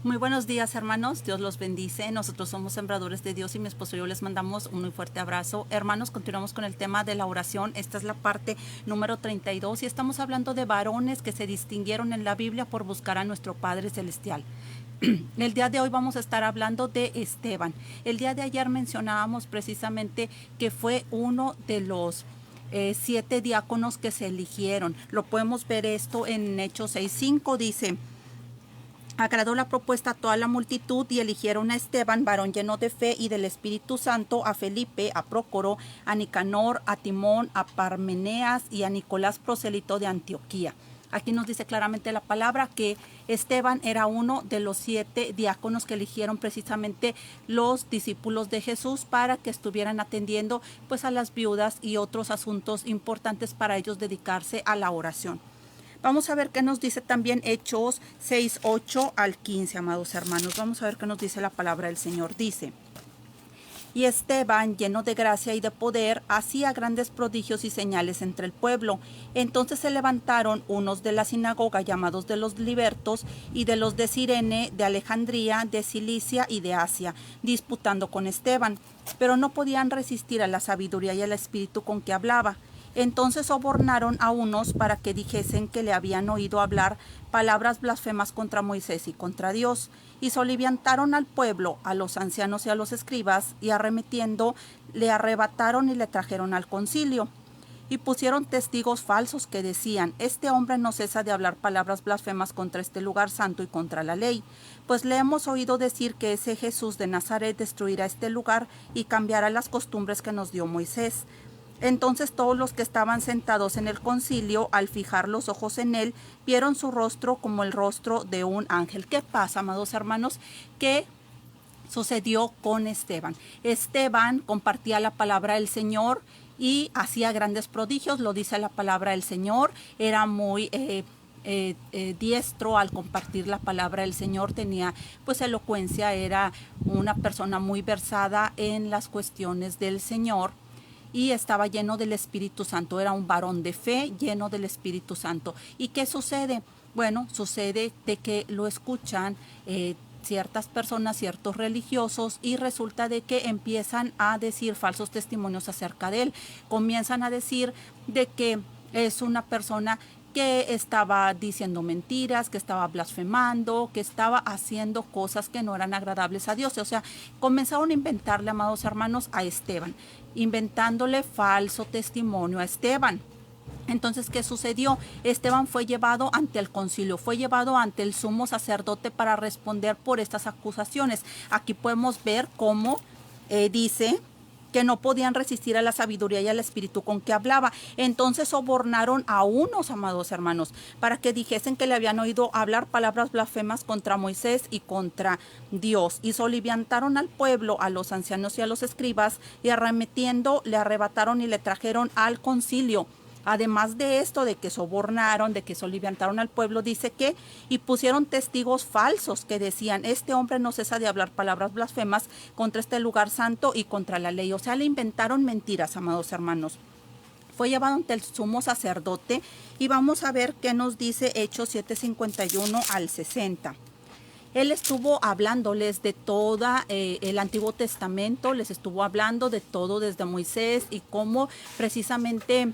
Muy buenos días, hermanos. Dios los bendice. Nosotros somos sembradores de Dios y mi esposo y yo les mandamos un muy fuerte abrazo. Hermanos, continuamos con el tema de la oración. Esta es la parte número 32 y estamos hablando de varones que se distinguieron en la Biblia por buscar a nuestro Padre Celestial. El día de hoy vamos a estar hablando de Esteban. El día de ayer mencionábamos precisamente que fue uno de los 7 diáconos que se eligieron. Lo podemos ver esto en Hechos 6:5, dice: agradó la propuesta a toda la multitud y eligieron a Esteban, varón lleno de fe y del Espíritu Santo, a Felipe, a Prócoro, a Nicanor, a Timón, a Parmeneas y a Nicolás, prosélito de Antioquía. Aquí nos dice claramente la palabra que Esteban era uno de los 7 diáconos que eligieron precisamente los discípulos de Jesús para que estuvieran atendiendo pues a las viudas y otros asuntos importantes para ellos dedicarse a la oración. Vamos a ver qué nos dice también Hechos 6:8 al 15, amados hermanos. Vamos a ver qué nos dice la palabra del Señor. Dice: y Esteban, lleno de gracia y de poder, hacía grandes prodigios y señales entre el pueblo. Entonces se levantaron unos de la sinagoga, llamados de los libertos, y de los de Cirene, de Alejandría, de Cilicia y de Asia, disputando con Esteban. Pero no podían resistir a la sabiduría y al espíritu con que hablaba. Entonces sobornaron a unos para que dijesen que le habían oído hablar palabras blasfemas contra Moisés y contra Dios, y soliviantaron al pueblo, a los ancianos y a los escribas, y arremetiendo, le arrebataron y le trajeron al concilio. Y pusieron testigos falsos que decían: este hombre no cesa de hablar palabras blasfemas contra este lugar santo y contra la ley, pues le hemos oído decir que ese Jesús de Nazaret destruirá este lugar y cambiará las costumbres que nos dio Moisés. Entonces todos los que estaban sentados en el concilio, al fijar los ojos en él, vieron su rostro como el rostro de un ángel. ¿Qué pasa, amados hermanos? ¿Qué sucedió con Esteban? Esteban compartía la palabra del Señor y hacía grandes prodigios, lo dice la palabra del Señor. Era muy diestro al compartir la palabra del Señor, tenía pues elocuencia, era una persona muy versada en las cuestiones del Señor. Y estaba lleno del Espíritu Santo, era un varón de fe lleno del Espíritu Santo. ¿Y qué sucede? Bueno, sucede de que lo escuchan ciertas personas, ciertos religiosos, y resulta de que empiezan a decir falsos testimonios acerca de él. Comienzan a decir de que es una persona que estaba diciendo mentiras, que estaba blasfemando, que estaba haciendo cosas que no eran agradables a Dios. O sea, comenzaron a inventarle, amados hermanos, a Esteban, inventándole falso testimonio a Esteban. Entonces, ¿qué sucedió? Esteban fue llevado ante el concilio, fue llevado ante el sumo sacerdote para responder por estas acusaciones. Aquí podemos ver cómo dice que no podían resistir a la sabiduría y al espíritu con que hablaba. Entonces sobornaron a unos, amados hermanos, para que dijesen que le habían oído hablar palabras blasfemas contra Moisés y contra Dios. Y soliviantaron al pueblo, a los ancianos y a los escribas, y arremetiendo le arrebataron y le trajeron al concilio. Además de esto, de que sobornaron, de que soliviantaron al pueblo, dice que y pusieron testigos falsos que decían: este hombre no cesa de hablar palabras blasfemas contra este lugar santo y contra la ley. O sea, le inventaron mentiras, amados hermanos. Fue llevado ante el sumo sacerdote y vamos a ver qué nos dice Hechos 7:51 al 60. Él estuvo hablándoles de todo el Antiguo Testamento, les estuvo hablando de todo desde Moisés y cómo precisamente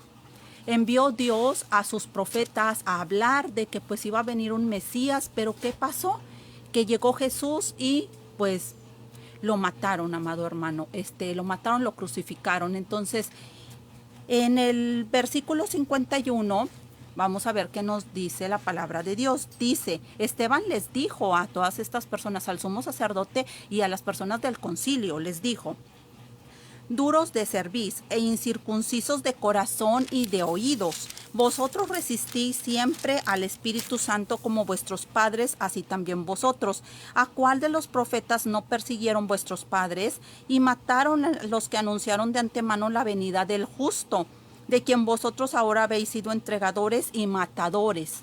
envió Dios a sus profetas a hablar de que pues iba a venir un Mesías. Pero ¿qué pasó? Que llegó Jesús y pues lo mataron, amado hermano. Lo mataron, lo crucificaron. Entonces, en el versículo 51, vamos a ver qué nos dice la palabra de Dios. Dice: Esteban les dijo a todas estas personas, al sumo sacerdote y a las personas del concilio, les dijo: duros de cerviz e incircuncisos de corazón y de oídos, vosotros resistís siempre al Espíritu Santo como vuestros padres, así también vosotros. ¿A cuál de los profetas no persiguieron vuestros padres y mataron a los que anunciaron de antemano la venida del justo, de quien vosotros ahora habéis sido entregadores y matadores?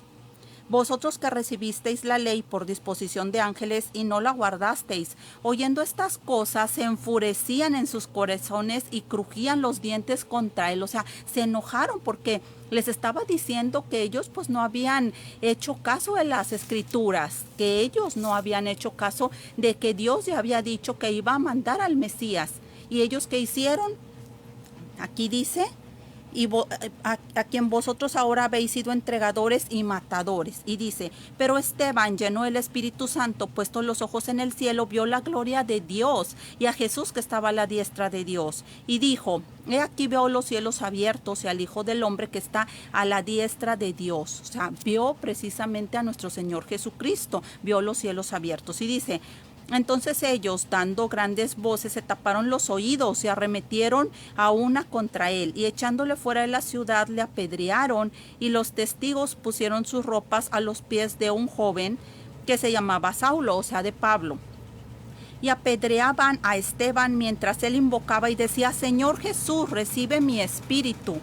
Vosotros que recibisteis la ley por disposición de ángeles y no la guardasteis, oyendo estas cosas se enfurecían en sus corazones y crujían los dientes contra él. O sea, se enojaron porque les estaba diciendo que ellos pues no habían hecho caso de las escrituras, que ellos no habían hecho caso de que Dios ya había dicho que iba a mandar al Mesías. ¿Y ellos qué hicieron? Aquí dice, a quien vosotros ahora habéis sido entregadores y matadores. Y dice, pero Esteban, lleno del Espíritu Santo, puesto los ojos en el cielo, vio la gloria de Dios y a Jesús que estaba a la diestra de Dios. Y dijo, he aquí veo los cielos abiertos y al Hijo del Hombre que está a la diestra de Dios. O sea, vio precisamente a nuestro Señor Jesucristo, vio los cielos abiertos. Y dice, entonces ellos, dando grandes voces, se taparon los oídos y arremetieron a una contra él, y echándole fuera de la ciudad le apedrearon, y los testigos pusieron sus ropas a los pies de un joven que se llamaba Saulo, o sea, de Pablo. Y apedreaban a Esteban mientras él invocaba y decía, Señor Jesús, recibe mi espíritu.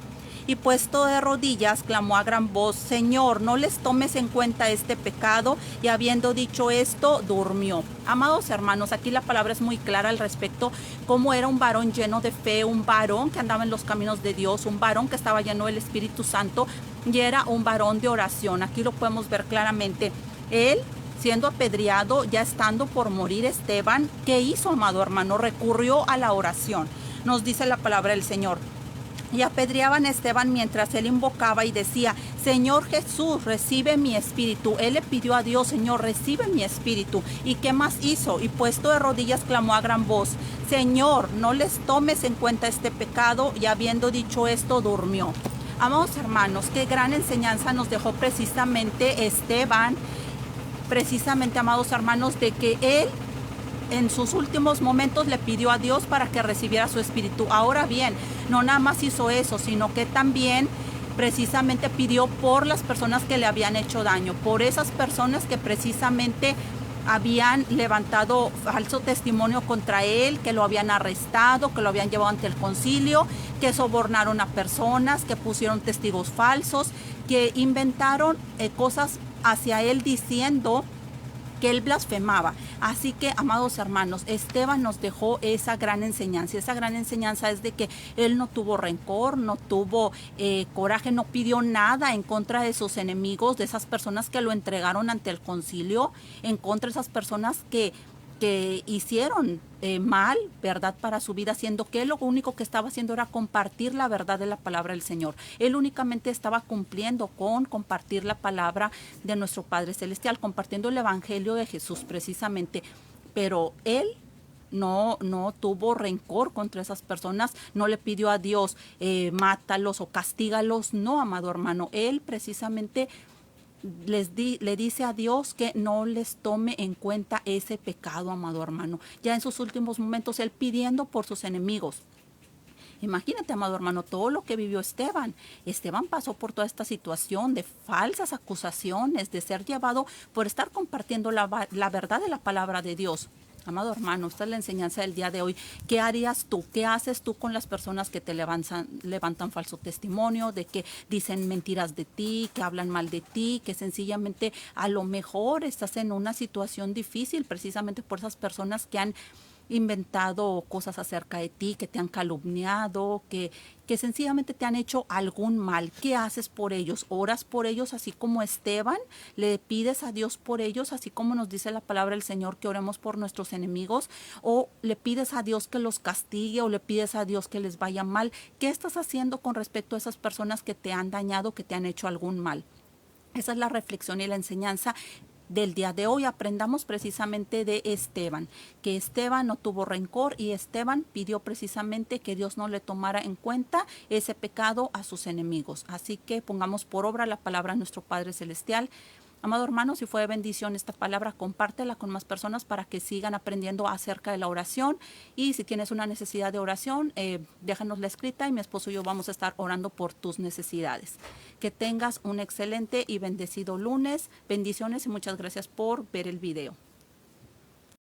Y puesto de rodillas, clamó a gran voz, Señor, no les tomes en cuenta este pecado. Y habiendo dicho esto, durmió. Amados hermanos, aquí la palabra es muy clara al respecto, cómo era un varón lleno de fe, un varón que andaba en los caminos de Dios, un varón que estaba lleno del Espíritu Santo y era un varón de oración. Aquí lo podemos ver claramente. Él, siendo apedreado, ya estando por morir Esteban, ¿qué hizo, amado hermano? Recurrió a la oración. Nos dice la palabra del Señor. Y apedreaban a Esteban mientras él invocaba y decía, Señor Jesús, recibe mi espíritu. Él le pidió a Dios, Señor, recibe mi espíritu. ¿Y qué más hizo? Y puesto de rodillas clamó a gran voz, Señor, no les tomes en cuenta este pecado. Y habiendo dicho esto, durmió. Amados hermanos, qué gran enseñanza nos dejó precisamente Esteban, precisamente, amados hermanos, de que él en sus últimos momentos le pidió a Dios para que recibiera su espíritu. Ahora bien, no nada más hizo eso, sino que también precisamente pidió por las personas que le habían hecho daño, por esas personas que precisamente habían levantado falso testimonio contra él, que lo habían arrestado, que lo habían llevado ante el concilio, que sobornaron a personas, que pusieron testigos falsos, que inventaron cosas hacia él diciendo que él blasfemaba. Así que, amados hermanos, Esteban nos dejó esa gran enseñanza. Esa gran enseñanza es de que él no tuvo rencor, no tuvo coraje, no pidió nada en contra de sus enemigos, de esas personas que lo entregaron ante el concilio, en contra de esas personas que hicieron mal, ¿verdad?, para su vida, siendo que él lo único que estaba haciendo era compartir la verdad de la palabra del Señor. Él únicamente estaba cumpliendo con compartir la palabra de nuestro Padre Celestial, compartiendo el Evangelio de Jesús precisamente, pero él no tuvo rencor contra esas personas, no le pidió a Dios, mátalos o castígalos, no, amado hermano, él precisamente le dice a Dios que no les tome en cuenta ese pecado, amado hermano. Ya en sus últimos momentos, él pidiendo por sus enemigos. Imagínate, amado hermano, todo lo que vivió Esteban. Esteban pasó por toda esta situación de falsas acusaciones, de ser llevado por estar compartiendo la verdad de la palabra de Dios. Amado hermano, esta es la enseñanza del día de hoy. ¿Qué harías tú? ¿Qué haces tú con las personas que te levantan falso testimonio, de que dicen mentiras de ti, que hablan mal de ti, que sencillamente a lo mejor estás en una situación difícil precisamente por esas personas que han inventado cosas acerca de ti, que te han calumniado, que sencillamente te han hecho algún mal? ¿Qué haces por ellos? ¿Oras por ellos así como Esteban? ¿Le pides a Dios por ellos así como nos dice la palabra del Señor que oremos por nuestros enemigos? ¿O le pides a Dios que los castigue o le pides a Dios que les vaya mal? ¿Qué estás haciendo con respecto a esas personas que te han dañado, que te han hecho algún mal? Esa es la reflexión y la enseñanza del día de hoy. Aprendamos precisamente de Esteban, que Esteban no tuvo rencor y Esteban pidió precisamente que Dios no le tomara en cuenta ese pecado a sus enemigos. Así que pongamos por obra la palabra de nuestro Padre Celestial. Amado hermano, si fue de bendición esta palabra, compártela con más personas para que sigan aprendiendo acerca de la oración. Y si tienes una necesidad de oración, déjanosla escrita y mi esposo y yo vamos a estar orando por tus necesidades. Que tengas un excelente y bendecido lunes. Bendiciones y muchas gracias por ver el video.